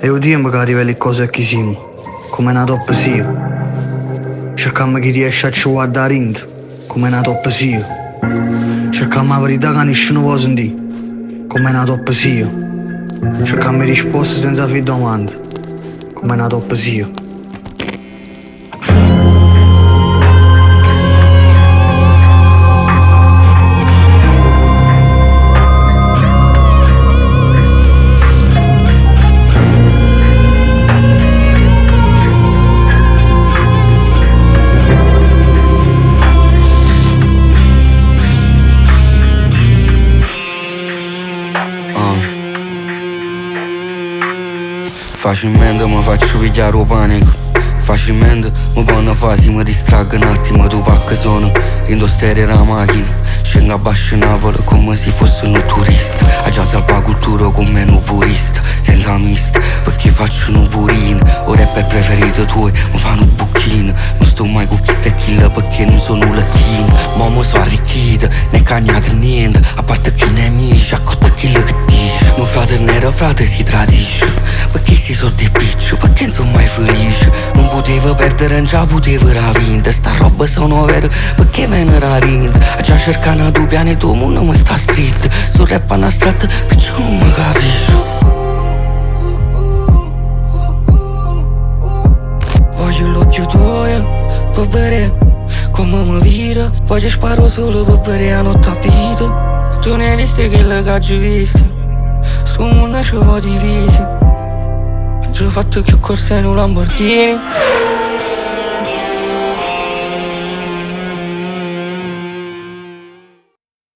E io tempo che arriva le cose che siamo, come una top sia. Cercammo chi riesce a ci guardare in, come una top sia. Cercammo la verità che nessuno può sentire, come una top sia. Cercammo risposte senza fare domande, come una top sia. Facilmente mi faccio pigliare un panico. Facilmente mi pongo fasi, mi distraggo un attimo. Tu pacca sono, rindo stereo la macchina. Scendo a Bascio Napoli come se fosse un turista. A già salva cultura come un purista, senza mista, perché faccio un purino. O rapper preferito tuo, mi fanno un bucchino. Non sto mai con chi sta kill perché non sono lacchino. Ma mi sono arricchito, ne cagnate niente. A parte che ne amici, a cotta chi che dice. Mio frate nero, frate si tradisce. Perché sti soldi piccio, perché non sono mai felice. Non potevo perdere, non già potevo vinta. Sta roba sono vera, perché me ne era rinta. A già cercare tu piani, tu mondo mi sta stretto. Sul rap a una strada, perciò non mi capisci. Voglio l'occhio tuo, per vedere come mi vira. Voglio sparo solo per vedere la notte a vita. Tu ne hai viste che le caggi viste. Sto mondo ci va divisi. Ci ho fatto più corse in un Lamborghini.